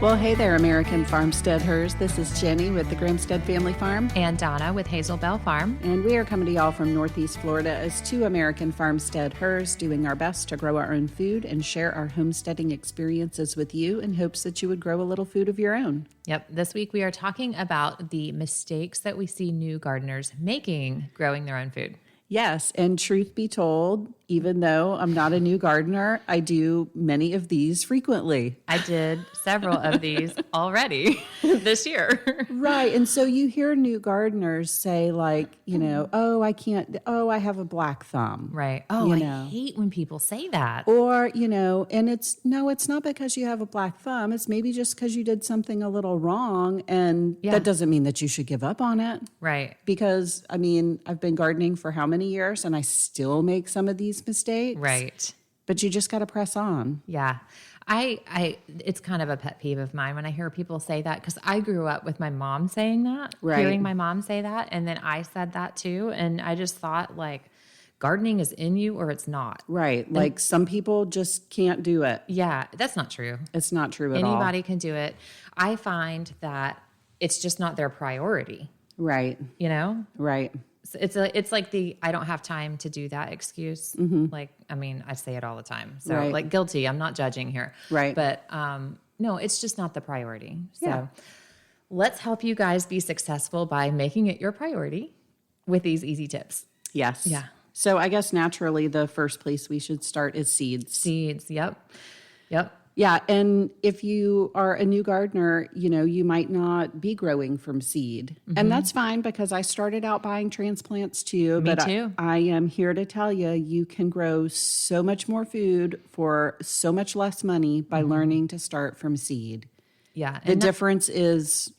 Well, hey there, American Farmsteadhers. This is Jenny with the Grimstead Family Farm. And Donna with Hazel Bell Farm. And we are coming to y'all from Northeast Florida as two American Farmsteadhers, doing our best to grow our own food and share our homesteading experiences with you in hopes that you would grow a little food of your own. Yep. This week we are talking about the mistakes that we see new gardeners making growing their own food. Yes, and truth be told, even though I'm not a new gardener, I do many of these frequently. I did several of these already this year. Right, and so you hear new gardeners say like, oh, I have a black thumb. Right. Oh, I hate when people say that. Or, and it's not because you have a black thumb. It's maybe just because you did something a little wrong, and that doesn't mean that you should give up on it. Right. Because, I've been gardening for how many years, and I still make some of these mistakes. Right. But you just got to press on. Yeah. It's kind of a pet peeve of mine when I hear people say that, because I grew up with my mom saying that, hearing my mom say that, and then I said that too, and I just thought like, gardening is in you or it's not. Right. Like some people just can't do it. Yeah, that's not true. It's not true at all. Anybody can do it. I find that it's just not their priority. Right. Right. It's like the I don't have time to do that excuse. Mm-hmm. Like, I say it all the time. So like guilty. I'm not judging here. Right. But no, it's just not the priority. So let's help you guys be successful by making it your priority with these easy tips. Yes. Yeah. So I guess naturally the first place we should start is seeds. Seeds. Yep. Yeah, and if you are a new gardener, you might not be growing from seed. Mm-hmm. And that's fine because I started out buying transplants too. Me too. I am here to tell you, you can grow so much more food for so much less money by learning to start from seed. Yeah. The difference is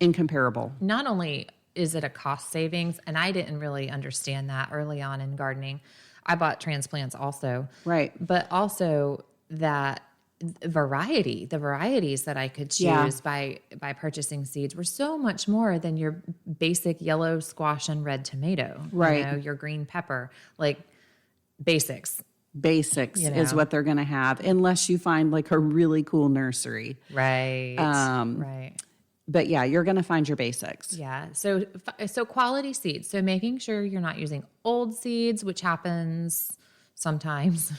incomparable. Not only is it a cost savings, and I didn't really understand that early on in gardening. I bought transplants also. Right. But also that the varieties that I could choose by purchasing seeds were so much more than your basic yellow squash and red tomato, right? Your green pepper, like basics is what they're going to have, unless you find like a really cool nursery, right? Right. But yeah, you're going to find your basics. Yeah. So quality seeds. So making sure you're not using old seeds, which happens sometimes,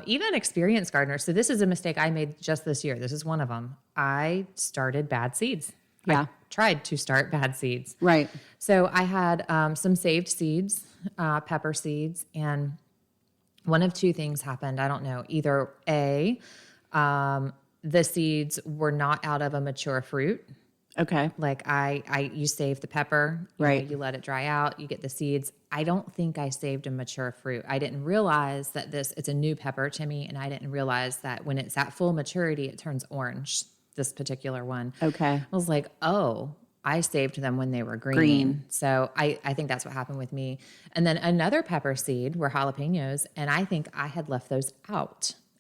even experienced gardeners. So this is a mistake I made just this year. This is one of them. I started bad seeds. Yeah. I tried to start bad seeds. Right. So I had some saved seeds, pepper seeds, and one of two things happened. I don't know. Either A, the seeds were not out of a mature fruit. Okay. Like you save the pepper, right? You let it dry out, you get the seeds. I don't think I saved a mature fruit. I didn't realize that it's a new pepper to me, and I didn't realize that when it's at full maturity, it turns orange, this particular one. Okay. I was like, oh, I saved them when they were green. So I think that's what happened with me. And then another pepper seed were jalapenos, and I think I had left those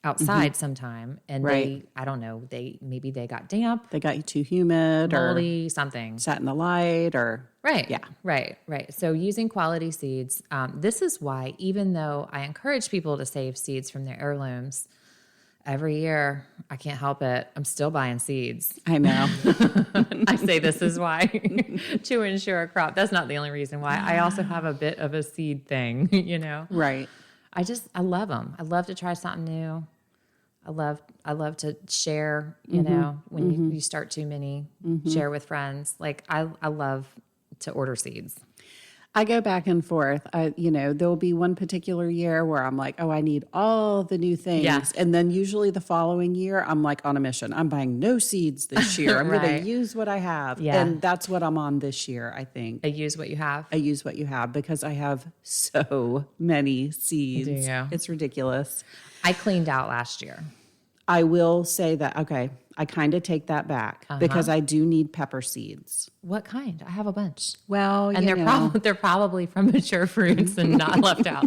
outside sometime, and they got damp. They got you too humid, moldy, or something. Sat in the light, or right. Yeah. Right. So using quality seeds. This is why, even though I encourage people to save seeds from their heirlooms, every year I can't help it. I'm still buying seeds. I know. I say this is why to ensure a crop. That's not the only reason why. I also have a bit of a seed thing, Right. I love them. I love to try something new. I love to share, when you start too many, share with friends. Like I love to order seeds. I go back and forth. There'll be one particular year where I'm like, oh, I need all the new things. Yeah. And then usually the following year, I'm like on a mission. I'm buying no seeds this year. I'm right. going to use what I have. Yeah. And that's what I'm on this year, I think. Use what you have. I use what you have because I have so many seeds. Do you? It's ridiculous. I cleaned out last year. I will say that, okay, I kind of take that back because I do need pepper seeds. What kind? I have a bunch. Well, and they're probably from mature fruits and not left out.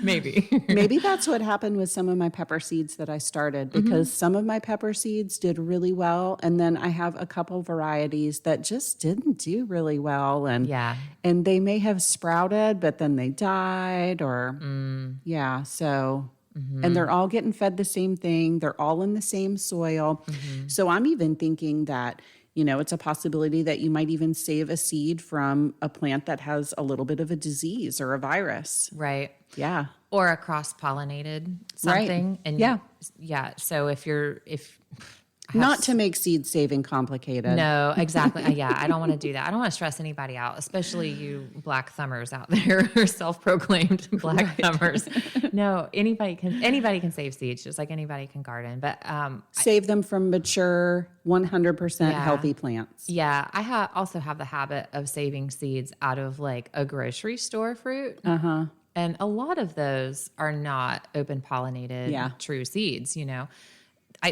Maybe. Maybe that's what happened with some of my pepper seeds that I started, because some of my pepper seeds did really well. And then I have a couple varieties that just didn't do really well. And they may have sprouted, but then they died or, so And they're all getting fed the same thing. They're all in the same soil. So I'm even thinking that, it's a possibility that you might even save a seed from a plant that has a little bit of a disease or a virus. Right. Yeah. Or a cross-pollinated something. Right. And yeah. So if not to make seed saving complicated. No, exactly. I don't want to do that. I don't want to stress anybody out, especially you black thumbers out there who are self-proclaimed black thumbers. No, anybody can save seeds just like anybody can garden, but save them from mature 100% healthy plants. Yeah, I also have the habit of saving seeds out of like a grocery store fruit. And a lot of those are not open pollinated true seeds,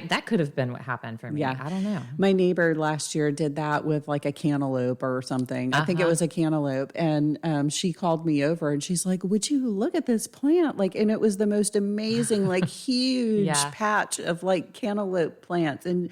that could have been what happened for me. Yeah. I don't know. My neighbor last year did that with like a cantaloupe or something. I think it was a cantaloupe. And she called me over and she's like, would you look at this plant? Like, and it was the most amazing, like huge patch of like cantaloupe plants and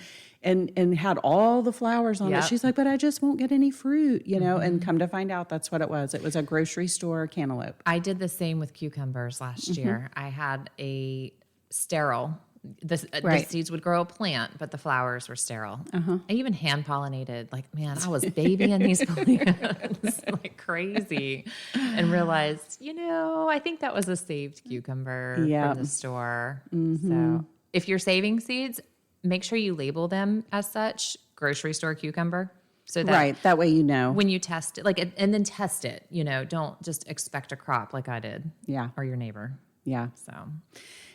had all the flowers on it. She's like, but I just won't get any fruit, and come to find out that's what it was. It was a grocery store cantaloupe. I did the same with cucumbers last year. I had a sterile. The seeds would grow a plant, but the flowers were sterile. I even hand pollinated. Like, man, I was babying these plants like crazy, and realized, I think that was a saved cucumber from the store. So, if you're saving seeds, make sure you label them as such. Grocery store cucumber. So that that way when you test it, and then test it. Don't just expect a crop like I did. Yeah, or your neighbor. Yeah. So.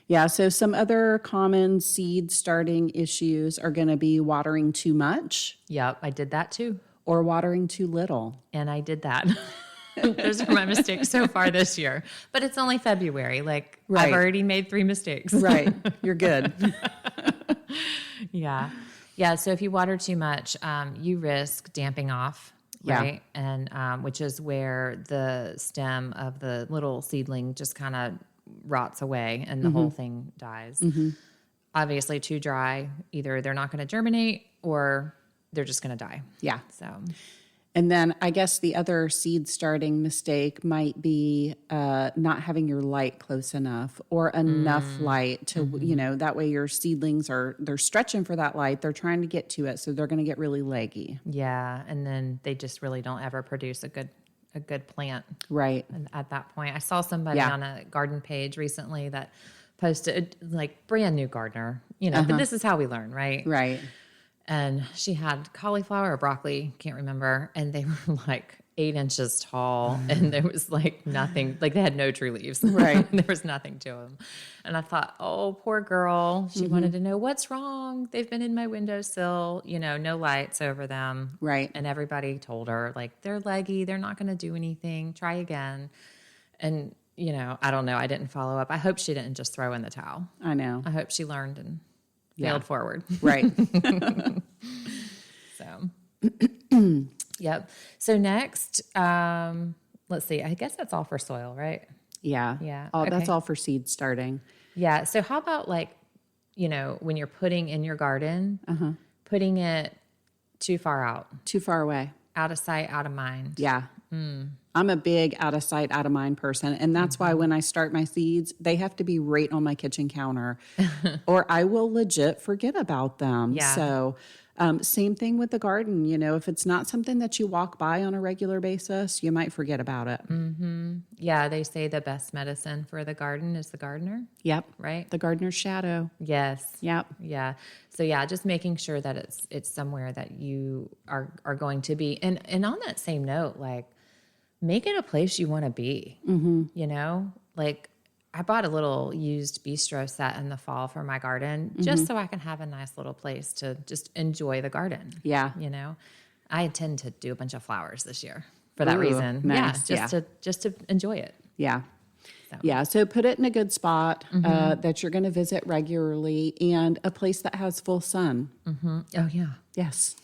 Yeah, so some other common seed starting issues are going to be watering too much. Yep, I did that too. Or watering too little. And I did that. Those are my mistakes so far this year. But it's only February. Like, I've already made 3 mistakes. Right. You're good. Yeah. Yeah, so if you water too much, you risk damping off. Right. And which is where the stem of the little seedling just kind of rots away and the whole thing dies. Obviously too dry, either they're not going to germinate or they're just going to die. Yeah. So, and then I guess the other seed starting mistake might be not having your light close enough or enough light to, that way your seedlings they're stretching for that light. They're trying to get to it. So they're going to get really leggy. Yeah. And then they just really don't ever produce a good plant. Right. And at that point, I saw somebody on a garden page recently that posted like brand new gardener, but this is how we learn, right? Right. And she had cauliflower or broccoli, can't remember. And they were like 8 inches tall and there was like nothing, like they had no true leaves. Right. There was nothing to them. And I thought, oh, poor girl. She wanted to know what's wrong. They've been in my windowsill, no lights over them. Right. And everybody told her like, they're leggy. They're not going to do anything. Try again. And, I don't know. I didn't follow up. I hope she didn't just throw in the towel. I know. I hope she learned and failed forward. Right. So, yep. So next, let's see. I guess that's all for soil, right? Yeah. Yeah. That's all for seed starting. Yeah. So how about like, when you're putting in your garden, putting it too far out. Too far away. Out of sight, out of mind. Yeah. I'm a big out of sight, out of mind person. And that's why when I start my seeds, they have to be right on my kitchen counter or I will legit forget about them. Yeah. So same thing with the garden. If it's not something that you walk by on a regular basis, you might forget about it. Yeah. They say the best medicine for the garden is the gardener. Yep. Right. The gardener's shadow. Yes. Yep. Yeah. So yeah, just making sure that it's somewhere that you are going to be. And on that same note, like, make it a place you want to be, like I bought a little used bistro set in the fall for my garden just so I can have a nice little place to just enjoy the garden. Yeah. I intend to do a bunch of flowers this year for that reason. Nice. Yeah. Just to enjoy it. Yeah. So. Yeah. So put it in a good spot that you're going to visit regularly and a place that has full sun. Oh yeah. Yes.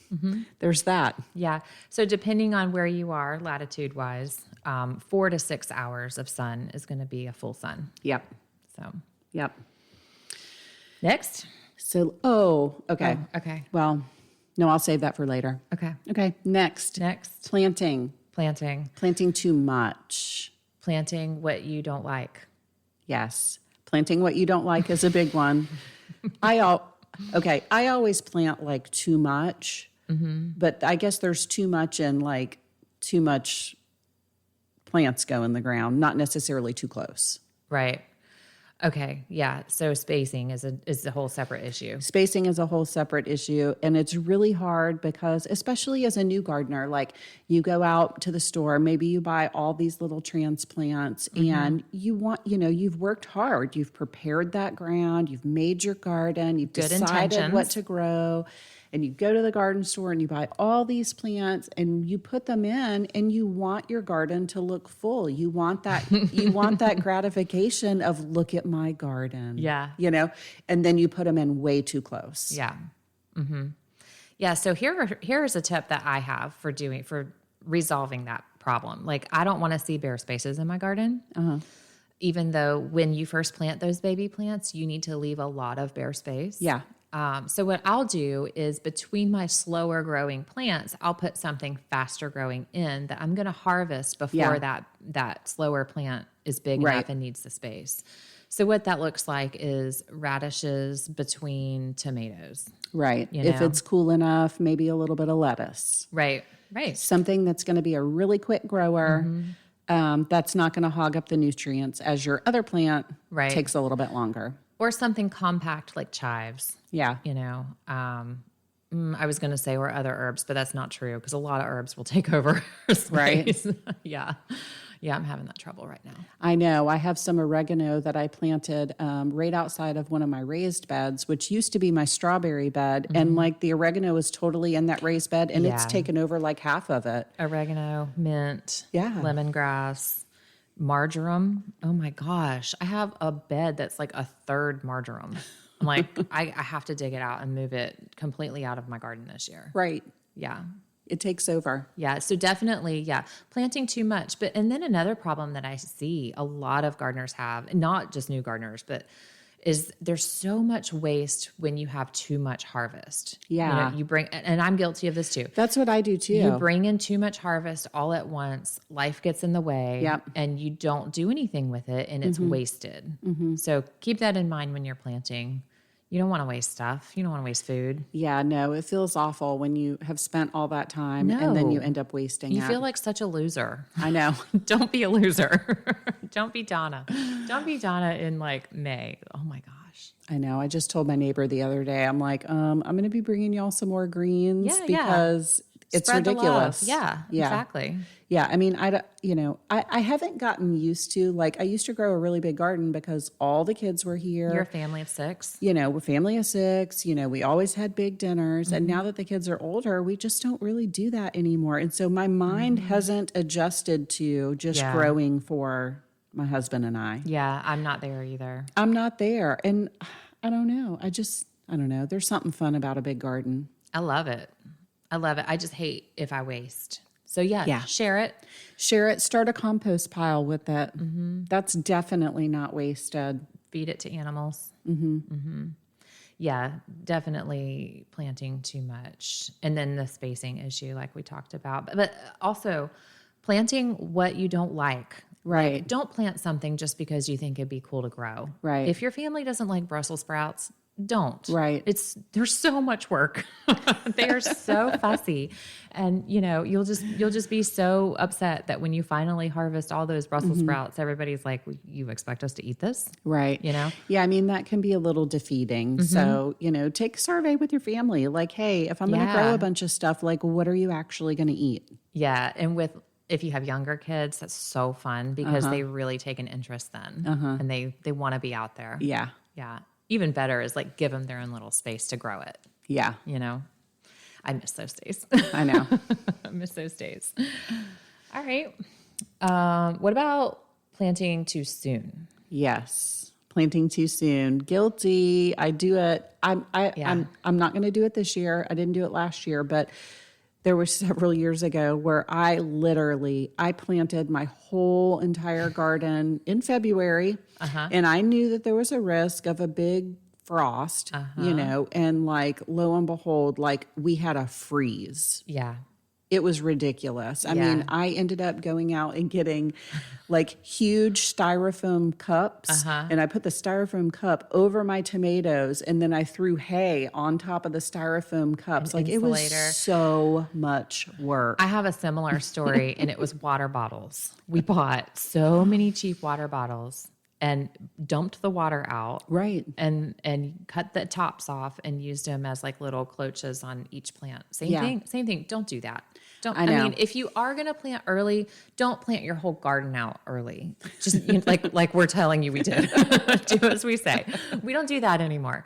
There's that. Yeah. So depending on where you are, latitude wise, 4 to 6 hours of sun is going to be a full sun. Yep. So. Yep. Next. So. Okay. Oh, okay. Well, no, I'll save that for later. Okay. Okay. Next. Planting. Planting too much. Planting what you don't like. Yes. Planting what you don't like is a big one. I always plant like too much, but I guess there's too much in like too much plants go in the ground, not necessarily too close. Right. Okay. Yeah. So spacing is a whole separate issue. Spacing is a whole separate issue, and it's really hard because, especially as a new gardener, like you go out to the store, maybe you buy all these little transplants, and you've worked hard, you've prepared that ground, you've made your garden, you've Good decided intentions. what to grow, and you go to the garden store and you buy all these plants and you put them in, and you want your garden to look full. You want that gratification of, look at my garden. Yeah. And then you put them in way too close. Yeah. Yeah. So here's a tip that I have for resolving that problem. Like, I don't want to see bare spaces in my garden. Even though when you first plant those baby plants, you need to leave a lot of bare space. Yeah. So what I'll do is, between my slower growing plants, I'll put something faster growing in that I'm going to harvest before that slower plant is big enough and needs the space. So what that looks like is radishes between tomatoes. Right. If it's cool enough, maybe a little bit of lettuce. Right. Something that's going to be a really quick grower. That's not going to hog up the nutrients as your other plant takes a little bit longer. Or something compact like chives. Yeah. I was going to say, or other herbs, but that's not true, because a lot of herbs will take over space. Right. Yeah. Yeah, I'm having that trouble right now. I know. I have some oregano that I planted right outside of one of my raised beds, which used to be my strawberry bed. And like the oregano is totally in that raised bed, and it's taken over like half of it. Oregano, mint, lemongrass, marjoram. Oh my gosh. I have a bed that's like a third marjoram. I'm like, I have to dig it out and move it completely out of my garden this year. Right. Yeah. It takes over. Yeah. So definitely, planting too much. And then another problem that I see a lot of gardeners have, not just new gardeners, but is there's so much waste when you have too much harvest. Yeah. You bring, and I'm guilty of this too. That's what I do too. You bring in too much harvest all at once, life gets in the way, and you don't do anything with it, and it's wasted. So keep that in mind when you're planting. You don't want to waste stuff. You don't want to waste food. Yeah, no, it feels awful when you have spent all that time and then you end up wasting it. You feel like such a loser. I know. Don't be a loser. Don't be Donna. Don't be Donna in like May. Oh my gosh. I know. I just told my neighbor the other day, I'm like, I'm going to be bringing y'all some more greens because it's Spread ridiculous. The love. Yeah, exactly. Yeah. I mean, I haven't gotten used to, like, I used to grow a really big garden because all the kids were here. You're a family of 6. We're a family of 6. We always had big dinners. And now that the kids are older, we just don't really do that anymore. And so my mind hasn't adjusted to just growing for my husband and I. Yeah, I'm not there either. I'm not there. And I don't know. I don't know. There's something fun about a big garden. I love it. I just hate if I waste. So share it. Share it. Start a compost pile with it. That's definitely not wasted. Feed it to animals. Yeah, definitely planting too much. And then the spacing issue like we talked about. But also planting what you don't like. Right. Like, don't plant something just because you think it'd be cool to grow. Right. If your family doesn't like Brussels sprouts, don't. Right. There's so much work. They are so fussy. And you'll just be so upset that when you finally harvest all those Brussels sprouts, everybody's like, you expect us to eat this? Right. Yeah, I mean, that can be a little defeating. So, take a survey with your family. Like, hey, if I'm going to grow a bunch of stuff, like, what are you actually going to eat? Yeah. And if you have younger kids, that's so fun because they really take an interest then. And they want to be out there. Yeah. Yeah. Even better is like give them their own little space to grow it. Yeah. I miss those days. I know. I miss those days. All right. What about planting too soon? Yes. Planting too soon. Guilty. I do it. I'm not going to do it this year. I didn't do it last year, but there were several years ago where I planted my whole entire garden in February, and I knew that there was a risk of a big frost, and like, lo and behold, like, we had a freeze. Yeah. It was ridiculous. I mean, I ended up going out and getting like huge styrofoam cups, and I put the styrofoam cup over my tomatoes, and then I threw hay on top of the styrofoam cups. Like, it was so much work. I have a similar story, and it was water bottles. We bought so many cheap water bottles and dumped the water out. Right. And cut the tops off and used them as like little cloches on each plant. Same thing. Don't do that. I mean, if you are going to plant early, don't plant your whole garden out early. Just like we're telling you we did. Do as we say. We don't do that anymore.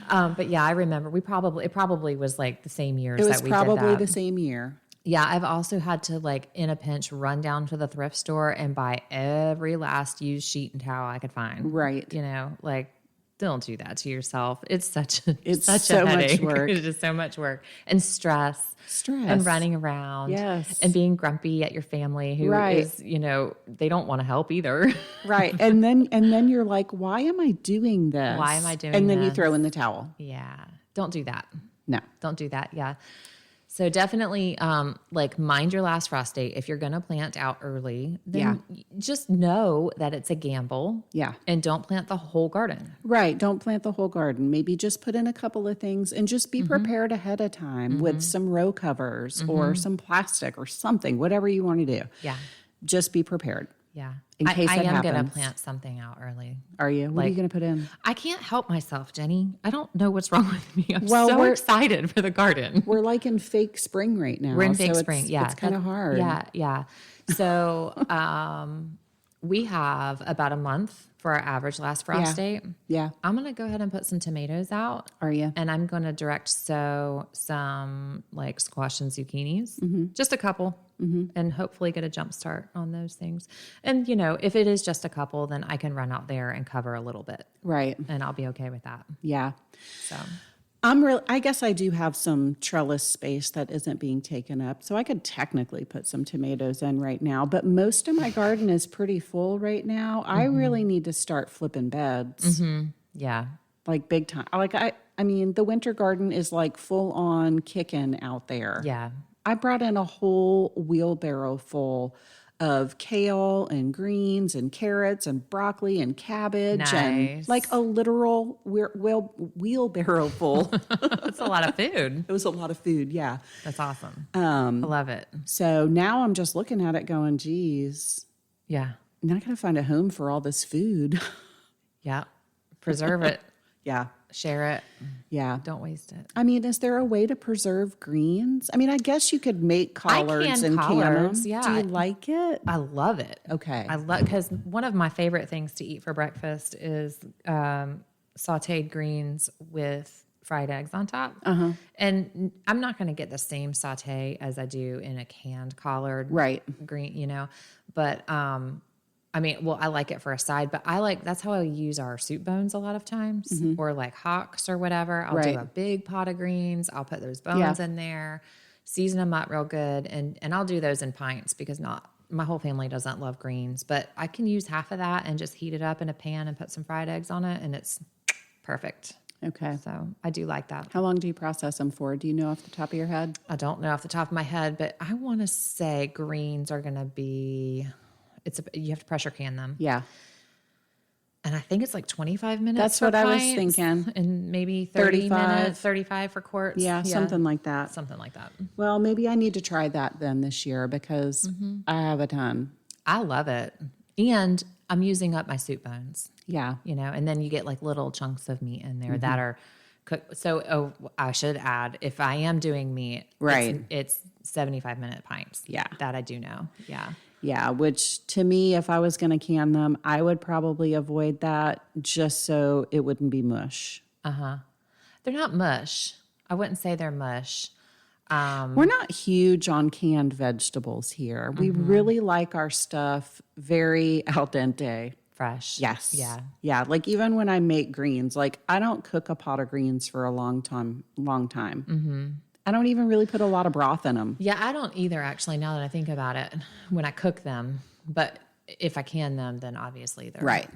But yeah, I remember it probably was like the same years that we did that. It was probably the same year. Yeah, I've also had to, like, in a pinch, run down to the thrift store and buy every last used sheet and towel I could find. Right. You know, like, don't do that to yourself. It's such so a headache. much work. It is so much work and stress and running around. Yes. And being grumpy at your family who is, you know, they don't want to help either. Right. And then you're like, why am I doing this? Why am I doing this? And then you throw in the towel. Yeah. Don't do that. No. Don't do that. Yeah. So definitely, like, mind your last frost date. If you're going to plant out early, then just know that it's a gamble. Yeah. And don't plant the whole garden. Right. Don't plant the whole garden. Maybe just put in a couple of things and just be prepared ahead of time with some row covers or some plastic or something, whatever you want to do. Yeah. Just be prepared. Yeah. In case I that am going to happens. plant something out early. Are you? What are you going to put in? I can't help myself, Jenny. I don't know what's wrong with me. I'm so excited for the garden. We're like in fake spring right now. We're in fake spring. Yeah. It's kind of hard. Yeah. Yeah. So we have about a month for our average last frost date. Yeah. I'm going to go ahead and put some tomatoes out. Are you? And I'm going to direct sow some like squash and zucchinis, just a couple, and hopefully get a jump start on those things. And, you know, if it is just a couple, then I can run out there and cover a little bit. Right. And I'll be okay with that. Yeah. So I guess I do have some trellis space that isn't being taken up, so I could technically put some tomatoes in right now, but most of my garden is pretty full right now. I really need to start flipping beds. yeah. Like big time. I mean, the winter garden is like full on kicking out there. Yeah. I brought in a whole wheelbarrow full of kale and greens and carrots and broccoli and cabbage and like a literal wheelbarrow full. That's a lot of food. It was a lot of food, yeah. That's awesome. I love it. So now I'm just looking at it going, geez, Yeah. I'm not going to find a home for all this food. Yeah. Preserve it. Yeah. Share it. Yeah. Don't waste it. I mean, is there a way to preserve greens? I mean, I guess you could make collards and can them. Yeah. Do you like it? I love it. Okay. I love, because one of my favorite things to eat for breakfast is sauteed greens with fried eggs on top. And I'm not going to get the same saute as I do in a canned collard green, you know, but I mean, well, I like it for a side, but that's how I use our soup bones a lot of times, or like hocks or whatever. I'll do a big pot of greens. I'll put those bones in there, season them up real good. And I'll do those in pints because my whole family doesn't love greens, but I can use half of that and just heat it up in a pan and put some fried eggs on it. And it's perfect. Okay. So I do like that. How long do you process them for? Do you know off the top of your head? I don't know off the top of my head, but I want to say greens are going to be... you have to pressure can them. Yeah. And I think it's like 25 minutes. That's for what I was pints, thinking. And maybe 30 minutes, 35 for quarts. Yeah, something like that. Something like that. Well, maybe I need to try that then this year because I have a ton. I love it. And I'm using up my soup bones. Yeah. You know, and then you get like little chunks of meat in there that are cooked. So I should add, if I am doing meat, it's 75-minute pints. Yeah. That I do know. Yeah. Yeah, which to me, if I was going to can them, I would probably avoid that just so it wouldn't be mush. They're not mush. I wouldn't say they're mush. We're not huge on canned vegetables here. We really like our stuff very al dente. Fresh. Yes. Yeah. Yeah. Like even when I make greens, like I don't cook a pot of greens for a long time. I don't even really put a lot of broth in them. Yeah, I don't either, actually, now that I think about it, when I cook them. But if I can them, then obviously they're... Right.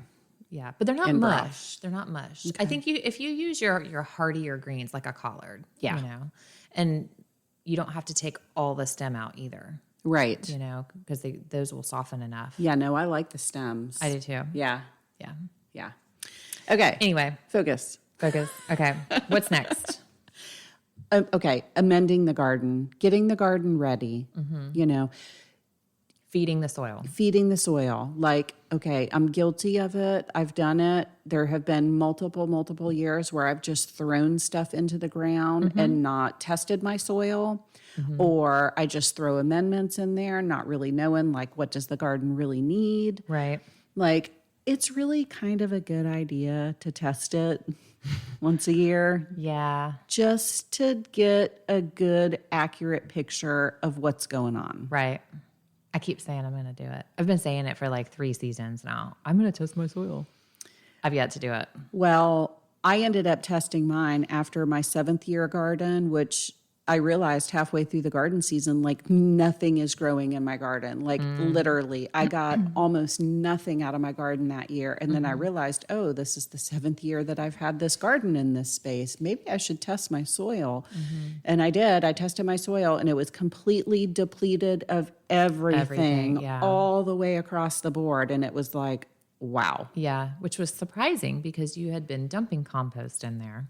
Yeah, but they're not And mush. broth. They're not mush. Okay. I think if you use your heartier greens, like a collard, you know, and you don't have to take all the stem out either, Right. you know, because those will soften enough. Yeah, no, I like the stems. I do too. Yeah. Yeah. Yeah. Okay. Anyway, Focus. Okay. What's next? Okay. Amending the garden, getting the garden ready, you know, Feeding the soil. feeding the soil. Like, okay, I'm guilty of it. I've done it. There have been multiple years where I've just thrown stuff into the ground and not tested my soil. Or I just throw amendments in there, not really knowing, like, what does the garden really need? Right. Like, it's really kind of a good idea to test it once a year, Yeah. just to get a good, accurate picture of what's going on. Right. I keep saying I'm going to do it. I've been saying it for like 3 seasons now. I'm going to test my soil. I've yet to do it. Well, I ended up testing mine after my 7th year garden, which I realized halfway through the garden season, like nothing is growing in my garden. Like literally, I got almost nothing out of my garden that year. And then I realized, oh, this is the 7th year that I've had this garden in this space. Maybe I should test my soil. And I did. I tested my soil and it was completely depleted of everything yeah. all the way across the board. And it was like, wow. Yeah. Which was surprising because you had been dumping compost in there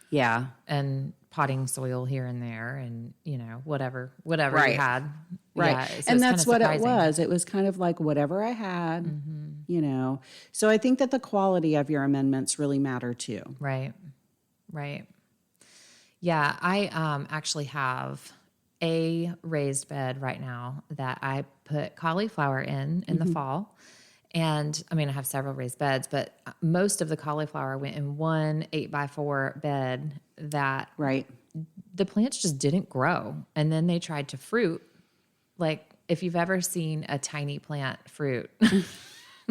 Yeah. and potting soil here and there and, you know, whatever Right. you had. Right. Yeah, so And it's that's kinda what it surprising. was. It was kind of like whatever I had, you know. So I think that the quality of your amendments really matter too. Right. Right. Yeah. I actually have a raised bed right now that I put cauliflower in the fall. And I mean, I have several raised beds, but most of the cauliflower went in one 8x4 bed that Right. the plants just didn't grow. And then they tried to fruit. Like if you've ever seen a tiny plant fruit,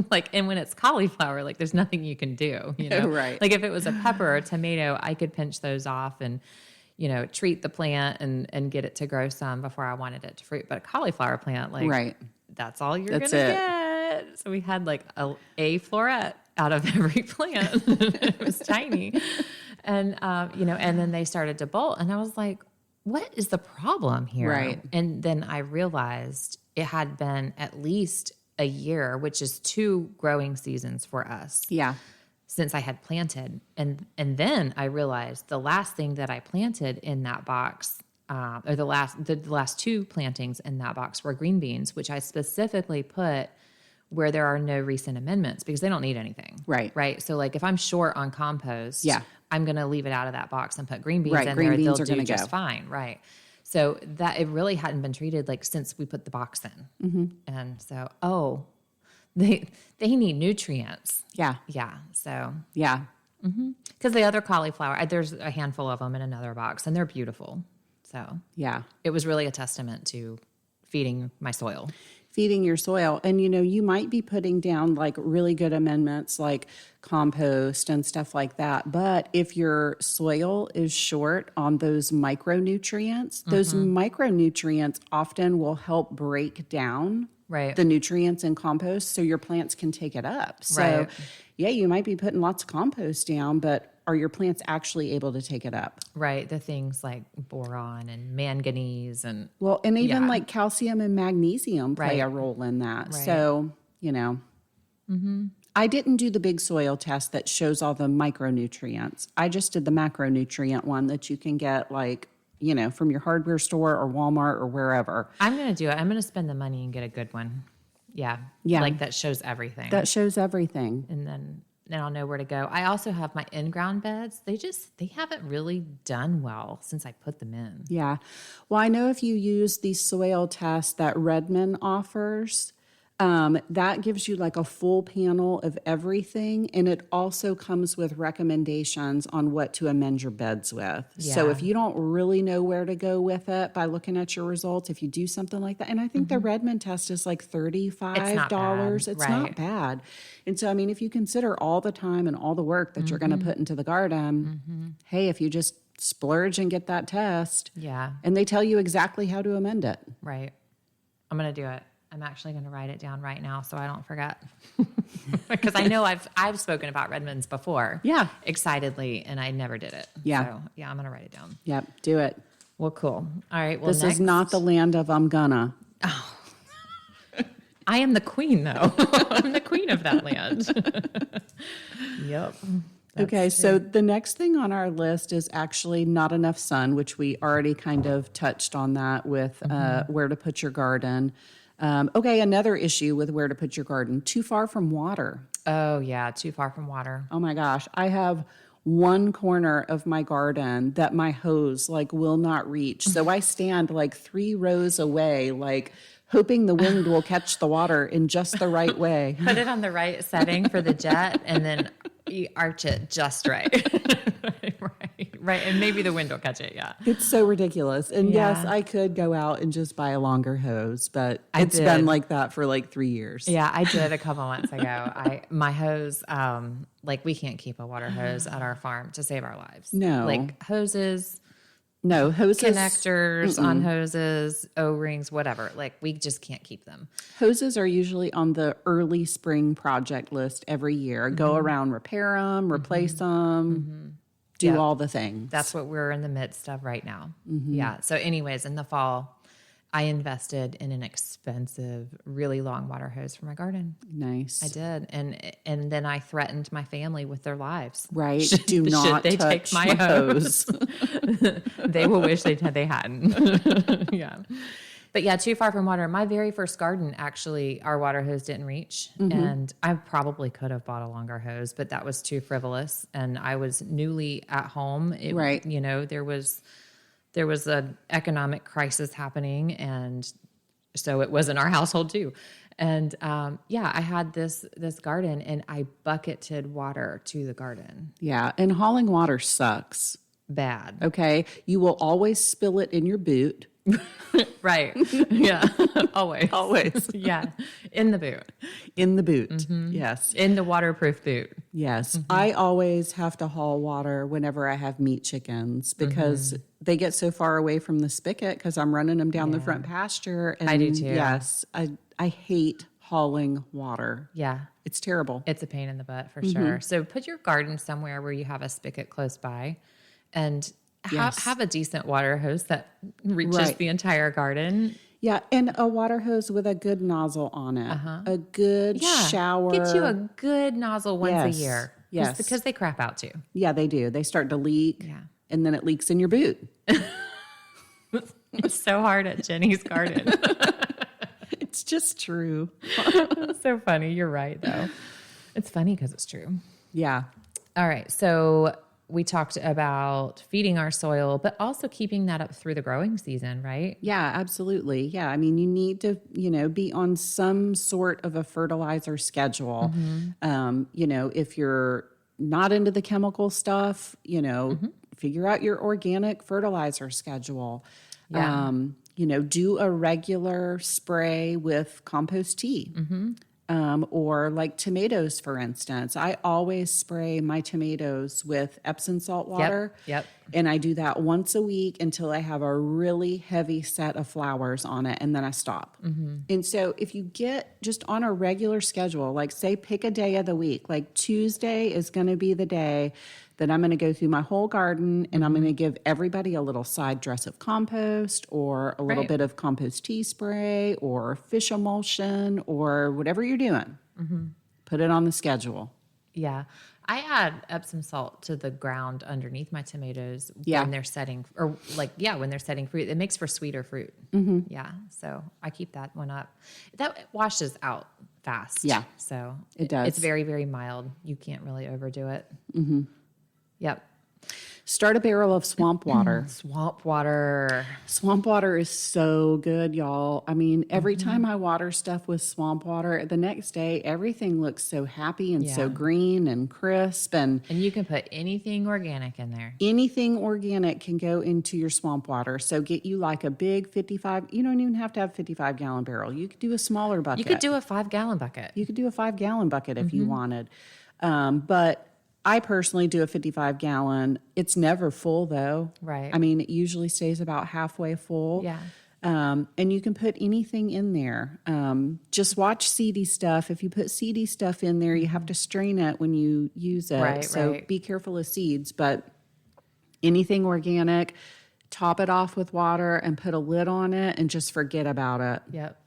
like, and when it's cauliflower, like there's nothing you can do, you know? Right. Like if it was a pepper or a tomato, I could pinch those off and, you know, treat the plant and get it to grow some before I wanted it to fruit. But a cauliflower plant, like, Right. that's all you're going That's to it. get. So we had like a floret out of every plant. It was tiny. And, you know, and then they started to bolt. And I was like, what is the problem here? Right. And then I realized it had been at least a year, which is 2 growing seasons for us Yeah. since I had planted. And then I realized the last thing that I planted in that box, or the last 2 plantings in that box were green beans, which I specifically put where there are no recent amendments because they don't need anything. Right. Right. So like if I'm short on compost, Yeah. I'm going to leave it out of that box and put green beans Right, in green there. beans They'll are do gonna just go. fine. Right. So that it really hadn't been treated like since we put the box in. And so, they need nutrients. Yeah. Yeah. So, Yeah. because the other cauliflower, there's a handful of them in another box and they're beautiful. So Yeah. it was really a testament to feeding my soil. Feeding your soil. And, you know, you might be putting down like really good amendments like compost and stuff like that. But if your soil is short on those micronutrients, those micronutrients often will help break down Right. the nutrients in compost so your plants can take it up. So, Right. yeah, you might be putting lots of compost down, but are your plants actually able to take it up? Right. The things like boron and manganese and Well, and even Yeah. like calcium and magnesium play Right. a role in that. Right. So, you know, I didn't do the big soil test that shows all the micronutrients. I just did the macronutrient one that you can get like, you know, from your hardware store or Walmart or wherever. I'm going to do it. I'm going to spend the money and get a good one. Yeah. Yeah. Like that shows everything. That shows everything. And then I'll know where to go. I also have my in-ground beds. They haven't really done well since I put them in. Yeah. Well, I know if you use the soil test that Redmond offers, that gives you like a full panel of everything. And it also comes with recommendations on what to amend your beds with. So Yeah. if you don't really know where to go with it by looking at your results, if you do something like that, and I think the Redmond test is like $35. It's not right. bad. And so, I mean, if you consider all the time and all the work that you're going to put into the garden, hey, if you just splurge and get that test, Yeah. and they tell you exactly how to amend it. Right. I'm going to do it. I'm actually going to write it down right now so I don't forget. Because I know I've spoken about Redmonds before. Yeah. Excitedly, and I never did it. Yeah. So, yeah, I'm going to write it down. Yep, do it. Well, cool. All right. Well, This next, is not the land of I'm gonna. I am the queen, though. I'm the queen of that land. Yep. Okay, so the next thing on our list is actually not enough sun, which we already kind of touched on that with where to put your garden. Okay, another issue with where to put your garden, too far from water. Oh, yeah. Too far from water. Oh my gosh, I have one corner of my garden that my hose like will not reach. So I stand like 3 rows away, like hoping the wind will catch the water in just the right way. Put it on the right setting for the jet and then you arch it just right. Right. And maybe the wind will catch it. Yeah. It's so ridiculous. And Yeah. yes, I could go out and just buy a longer hose, but it's did. been like that for like 3 years. Yeah, I did a couple months ago. My hose, like we can't keep a water hose at our farm to save our lives. No. Like hoses, No, hoses. connectors on hoses, O-rings, whatever. Like we just can't keep them. Hoses are usually on the early spring project list every year. Go around, repair them, replace them, do Yep. all the things. That's what we're in the midst of right now. Yeah. So anyways, in the fall, I invested in an expensive, really long water hose for my garden. nice. I did. And then I threatened my family with their lives. Right. Do not they touch take my hose? They will wish they hadn't. Yeah. But yeah, too far from water. My very first garden, actually, our water hose didn't reach. And I probably could have bought a longer hose, but that was too frivolous. And I was newly at home. Right. You know, there was an economic crisis happening. And so it was in our household too. And yeah, I had this garden and I bucketed water to the garden. Yeah. And hauling water sucks. Bad. Okay. You will always spill it in your boot. Right. Yeah. Always. Always. Yeah. In the boot. In the boot. Yes. In the waterproof boot. Yes. I always have to haul water whenever I have meat chickens because they get so far away from the spigot because I'm running them down the front pasture. And I do too. Yes. I hate hauling water. Yeah. It's terrible. It's a pain in the butt for sure. So put your garden somewhere where you have a spigot close by and have a decent water hose that reaches Right. the entire garden. Yeah. And a water hose with a good nozzle on it. A good shower. Get you a good nozzle once Yes. a year. Yes. Just because they crap out too. Yeah, they do. They start to leak. Yeah. And then it leaks in your boot. It's so hard at Jenny's garden. It's just true. It's so funny. You're right, though. It's funny because it's true. Yeah. All right. So we talked about feeding our soil, but also keeping that up through the growing season, right? Yeah, absolutely. Yeah. I mean, you need to, be on some sort of a fertilizer schedule. If you're not into the chemical stuff, figure out your organic fertilizer schedule. Yeah. Do a regular spray with compost tea. Or like tomatoes, for instance. I always spray my tomatoes with Epsom salt water. Yep. And I do that once a week until I have a really heavy set of flowers on it, and then I stop. And so if you get just on a regular schedule, like say pick a day of the week, like Tuesday is going to be the day that I'm going to go through my whole garden and I'm going to give everybody a little side dress of compost or a little Right. bit of compost tea spray or fish emulsion or whatever you're doing. Put it on the schedule. Yeah. I add Epsom salt to the ground underneath my tomatoes Yeah. when they're setting, when they're setting fruit. It makes for sweeter fruit. Yeah. So I keep that one up. That washes out fast. Yeah. So It does. It's very, very mild. You can't really overdo it. Yep. Start a barrel of swamp water. Swamp water. Swamp water is so good, y'all. I mean, every time I water stuff with swamp water, the next day everything looks so happy and so Yeah. green and crisp, and And you can put anything organic in there. anything organic can go into your swamp water. So get you like a big 55, you don't even have to have 55-gallon barrel. You could do a smaller bucket. You could do a 5-gallon bucket. You could do a 5-gallon bucket if you wanted. But I personally do a 55-gallon. It's never full though. Right. I mean, it usually stays about halfway full. Yeah. And you can put anything in there. Just watch seedy stuff. If you put seedy stuff in there, you have to strain it when you use it. Right, so right. be careful of seeds, but anything organic, top it off with water and put a lid on it and just forget about it. Yep.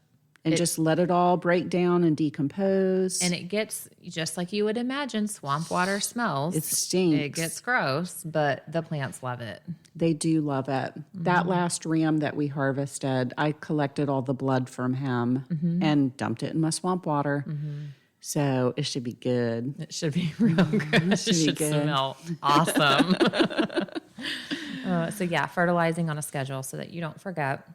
And just let it all break down and decompose. And it gets, just like you would imagine, swamp water smells. It stinks. It gets gross, but the plants love it. They do love it. That last ram that we harvested, I collected all the blood from him and dumped it in my swamp water. So it should be good. It should be real good. It should good. smell awesome. So yeah, fertilizing on a schedule so that you don't forget.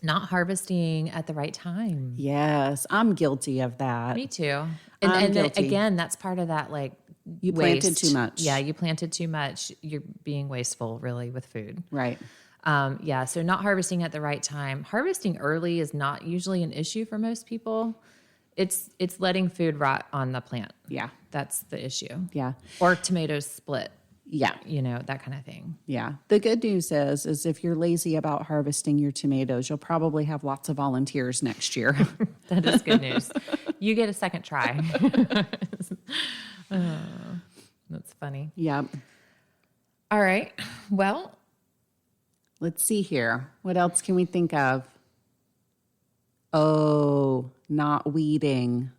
Not harvesting at the right time. Yes, I'm guilty of that. Me too. I'm then, guilty. again, that's part of that like You waste. planted too much. Yeah, you planted too much. You're being wasteful really with food. Right. Yeah, so not harvesting at the right time. Harvesting early is not usually an issue for most people. It's letting food rot on the plant. Yeah. That's the issue. Yeah. Or tomatoes split. Yeah. You know, that kind of thing. Yeah. The good news is if you're lazy about harvesting your tomatoes, you'll probably have lots of volunteers next year. That is good news. You get a second try. That's funny. Yep. All right. Well, Let's see here. What else can we think of? Oh, not weeding.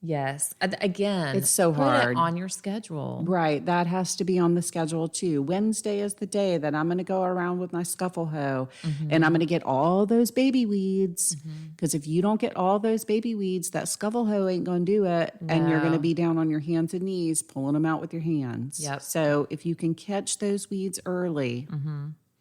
yes. Again, It's so put hard. it on your schedule. Right. That has to be on the schedule too. Wednesday is the day that I'm going to go around with my scuffle hoe and I'm going to get all those baby weeds. Because if you don't get all those baby weeds, that scuffle hoe ain't going to do it. And you're going to be down on your hands and knees pulling them out with your hands. Yep. So if you can catch those weeds early,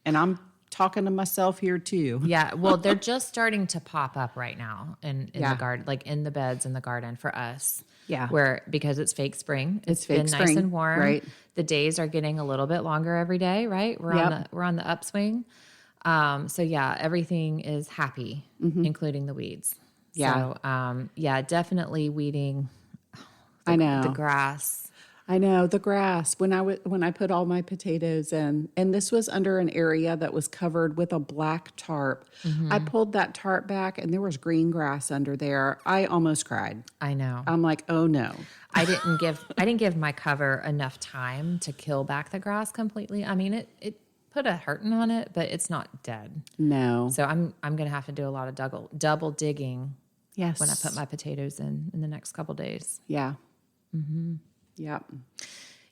and I'm talking to myself here too. Yeah. Well, they're just starting to pop up right now in Yeah. the garden, like in the beds in the garden for us. Yeah. Where, because it's fake spring. It's been fake nice spring, and warm. right. The days are getting a little bit longer every day, right? We're on the upswing. So yeah, everything is happy, including the weeds. Yeah. So, yeah, definitely weeding I know. the grass. I know, the grass. When I put all my potatoes in, and this was under an area that was covered with a black tarp. I pulled that tarp back and there was green grass under there. I almost cried. I know. I'm like, oh no. I didn't give my cover enough time to kill back the grass completely. I mean, it put a hurting on it, but it's not dead. No. So I'm going to have to do a lot of double digging Yes. when I put my potatoes in the next couple days. Yeah. Yep.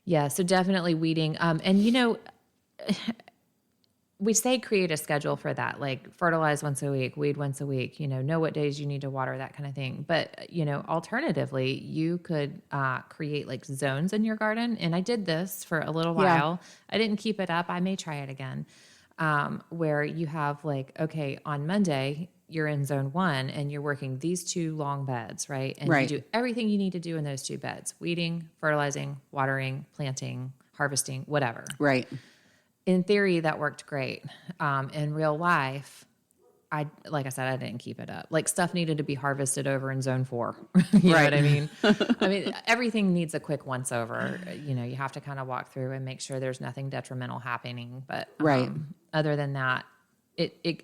Yeah, so definitely weeding. And you know, we say create a schedule for that, like fertilize once a week, weed once a week, you know what days you need to water, that kind of thing. But, you know, alternatively, you could create like zones in your garden. And I did this for a little while. I didn't keep it up. I may try it again. Where you have like, okay, on Monday, you're in zone 1 and you're working these 2 long beds, right? And Right. you do everything you need to do in those 2 beds: weeding, fertilizing, watering, planting, harvesting, whatever. Right. In theory, that worked great. In real life, like I said, I didn't keep it up. Like stuff needed to be harvested over in zone 4. You know what I mean? I mean, everything needs a quick once over. You know, you have to kind of walk through and make sure there's nothing detrimental happening. But Right. Other than that,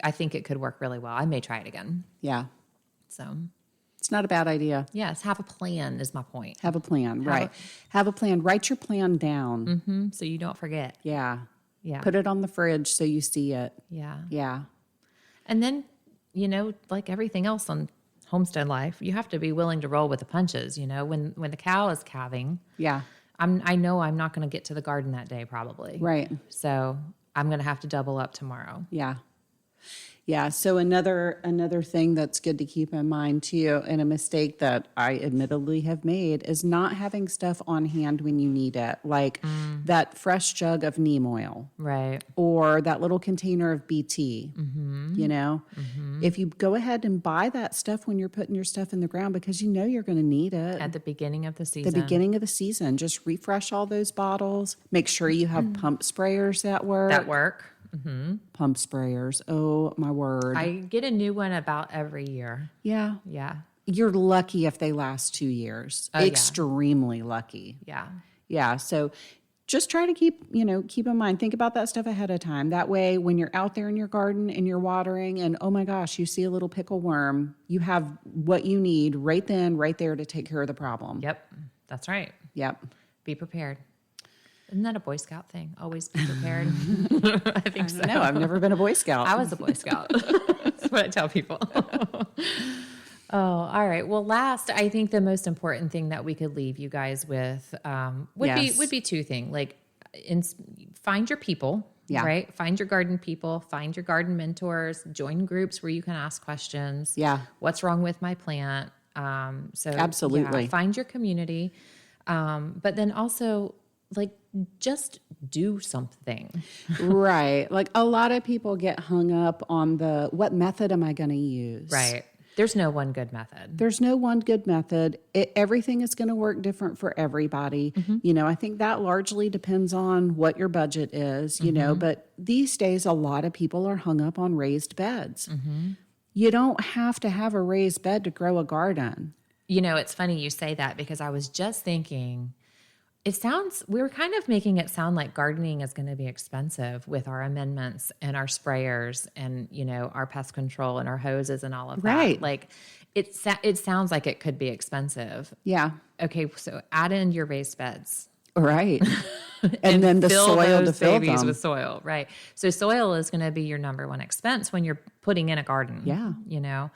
I think it could work really well. I may try it again. Yeah. So, It's not a bad idea. yes, have a plan is my point. Have a plan. Right. Have a plan. Write your plan down. So you don't forget. Yeah. Yeah. Put it on the fridge so you see it. Yeah. Yeah. And then, you know, like everything else on homestead life, you have to be willing to roll with the punches. You know, when the cow is calving, Yeah. I know I'm not going to get to the garden that day probably. Right. So I'm going to have to double up tomorrow. Yeah. Yeah. So another thing that's good to keep in mind too, and a mistake that I admittedly have made, is not having stuff on hand when you need it, like that fresh jug of neem oil Right. or that little container of BT. You know, if you go ahead and buy that stuff when you're putting your stuff in the ground, because you know you're going to need it At the beginning of the season. the beginning of the season, just refresh all those bottles. Make sure you have pump sprayers that work. That work. Pump sprayers. Oh my word. I get a new one about every year. Yeah. Yeah. You're lucky if they last 2 years. yeah. Extremely lucky. Yeah. Yeah. So just try to keep in mind, think about that stuff ahead of time. That way, when you're out there in your garden and you're watering and, oh my gosh, you see a little pickle worm, you have what you need right then, right there to take care of the problem. Yep. That's right. Yep. Be prepared. Isn't that a Boy Scout thing? Always be prepared. I think so. No, I've never been a Boy Scout. I was a Boy Scout. That's what I tell people. Oh, all right. Well, last, I think the most important thing that we could leave you guys with would be two things. Like, find your people, right? Find your garden people, find your garden mentors, join groups where you can ask questions. Yeah. What's wrong with my plant? Absolutely. Find your community. But then also, like, just do something. Right. Like, a lot of people get hung up on what method am I going to use? Right. There's no one good method. There's no one good method. Everything is going to work different for everybody. Mm-hmm. I think that largely depends on what your budget is, but these days, a lot of people are hung up on raised beds. Mm-hmm. You don't have to have a raised bed to grow a garden. It's funny you say that, because I was just thinking, we were kind of making it sound like gardening is going to be expensive with our amendments and our sprayers and, our pest control and our hoses and all of that. Right. Like, it sounds like it could be expensive. Yeah. Okay. So add in your raised beds. Right. and then the soil to fill them with soil. Right. So soil is going to be your number one expense when you're putting in a garden. Yeah.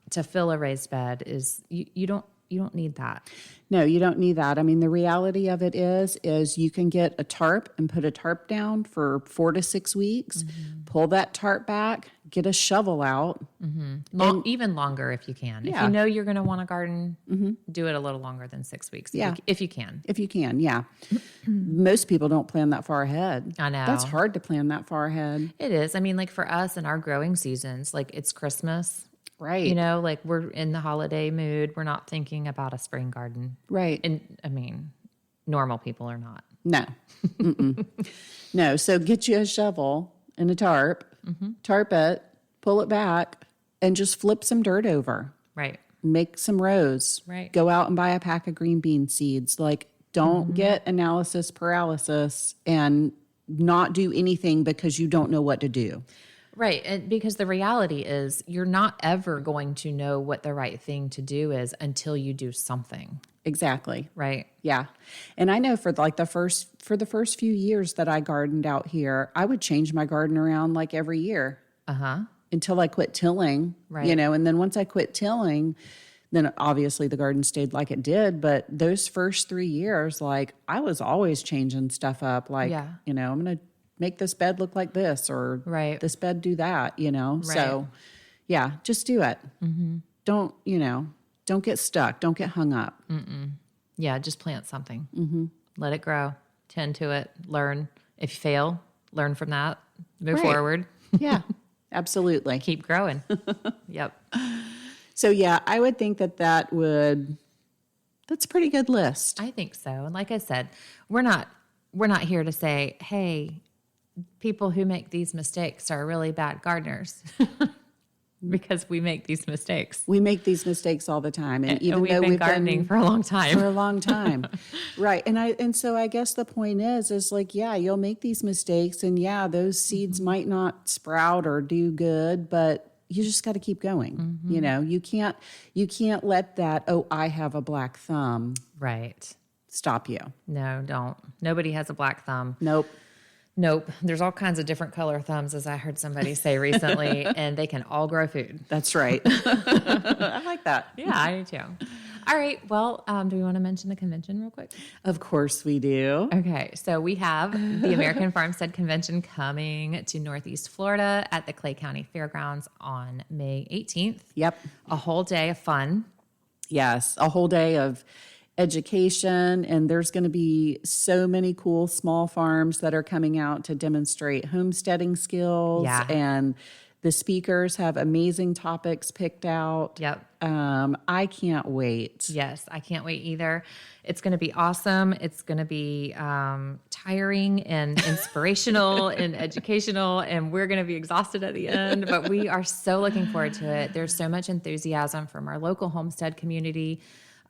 To fill a raised bed is you don't need that. No, you don't need that. I mean, the reality of it is you can get a tarp and put a tarp down for 4 to 6 weeks, pull that tarp back, get a shovel out. Mm-hmm. Even longer if you can. Yeah. If you know you're going to want a garden, do it a little longer than 6 weeks. Yeah. If you can. If you can, yeah. Most people don't plan that far ahead. I know. That's hard to plan that far ahead. It is. I mean, like, for us in our growing seasons, like, it's Christmas. Right. Like, we're in the holiday mood. We're not thinking about a spring garden. Right. And I mean, normal people are not. No. No. So get you a shovel and a tarp, tarp it, pull it back, and just flip some dirt over. Right. Make some rows. Right. Go out and buy a pack of green bean seeds. Like, don't get analysis paralysis and not do anything because you don't know what to do. Right. And because the reality is, you're not ever going to know what the right thing to do is until you do something. Exactly. Right. Yeah. And I know for the first few years that I gardened out here, I would change my garden around like every year. Until I quit tilling. Right. And then once I quit tilling, then obviously the garden stayed like it did. But those first 3 years, like, I was always changing stuff up. Like, I'm going to make this bed look like this, or this bed do that, Right. So yeah, just do it. Don't get stuck. Don't get hung up. Yeah. Just plant something. Let it grow, tend to it, learn. If you fail, learn from that, move forward. Yeah, absolutely. Keep growing. Yep. So yeah, I would think that's a pretty good list. I think so. And like I said, we're not here to say, hey, people who make these mistakes are really bad gardeners, because we make these mistakes. We make these mistakes all the time, and even we've though been gardening for a long time, right? And so I guess the point is like, yeah, you'll make these mistakes, and yeah, those seeds might not sprout or do good, but you just got to keep going. You can't let that, I have a black thumb, right, stop you. No, don't. Nobody has a black thumb. Nope. There's all kinds of different color thumbs, as I heard somebody say recently, and they can all grow food. That's right. I like that. Yeah, I do too. All right. Well, do we want to mention the convention real quick? Of course we do. Okay. So we have the American Farmstead Convention coming to Northeast Florida at the Clay County Fairgrounds on May 18th. Yep. A whole day of fun. Yes. A whole day of education, and there's going to be so many cool small farms that are coming out to demonstrate homesteading skills. Yeah. And the speakers have amazing topics picked out. Yep. I can't wait. Yes, I can't wait either. It's going to be awesome. It's going to be tiring and inspirational and educational, and we're going to be exhausted at the end, but we are so looking forward to it. There's so much enthusiasm from our local homestead community.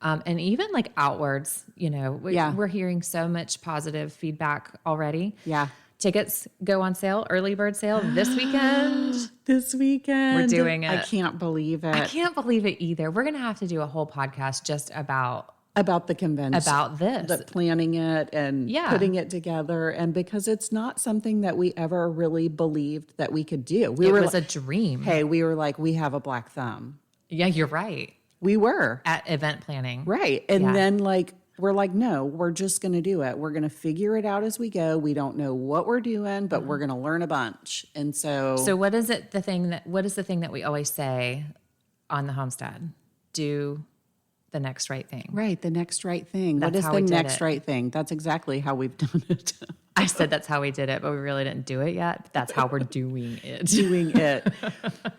And even like outwards, we're hearing so much positive feedback already. Yeah. Tickets go on sale, early bird sale this weekend. This weekend. We're doing it. I can't believe it. I can't believe it either. We're going to have to do a whole podcast just about about the convention, about this. the planning it and putting it together. And because it's not something that we ever really believed that we could do. It was a dream. Hey, we were like, we have a black thumb. Yeah, you're right. We were. At event planning. Right. And then like, we're like, no, we're just going to do it. We're going to figure it out as we go. We don't know what we're doing, but we're going to learn a bunch. And so what is the thing that we always say on the homestead? Do the next right thing. Right, the next right thing. That's what is how the we did next it. right thing? That's exactly how we've done it. I said that's how we did it, but we really didn't do it yet. But that's how we're doing it. Doing it.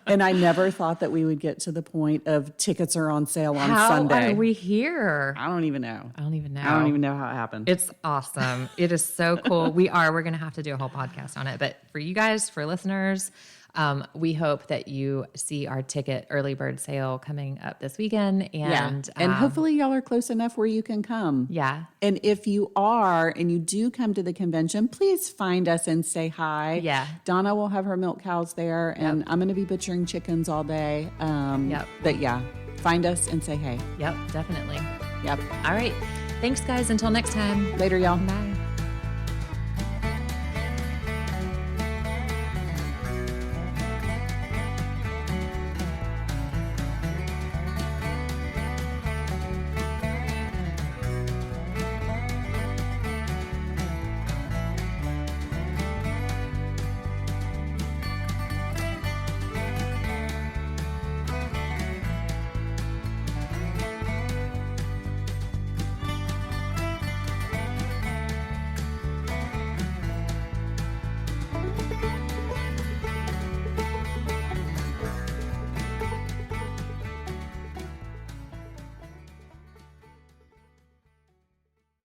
And I never thought that we would get to the point of tickets are on sale on Sunday. How are we here? I don't even know. I don't even know. I don't even know how it happened. It's awesome. It is so cool. We're going to have to do a whole podcast on it. But for you guys, for listeners, we hope that you see our ticket early bird sale coming up this weekend. And hopefully y'all are close enough where you can come. Yeah. And if you are and you do come to the convention, please find us and say hi. Yeah. Donna will have her milk cows there, and I'm going to be butchering chickens all day. But yeah, find us and say hey. Yep, definitely. Yep. All right. Thanks, guys. Until next time. Later, y'all. Bye.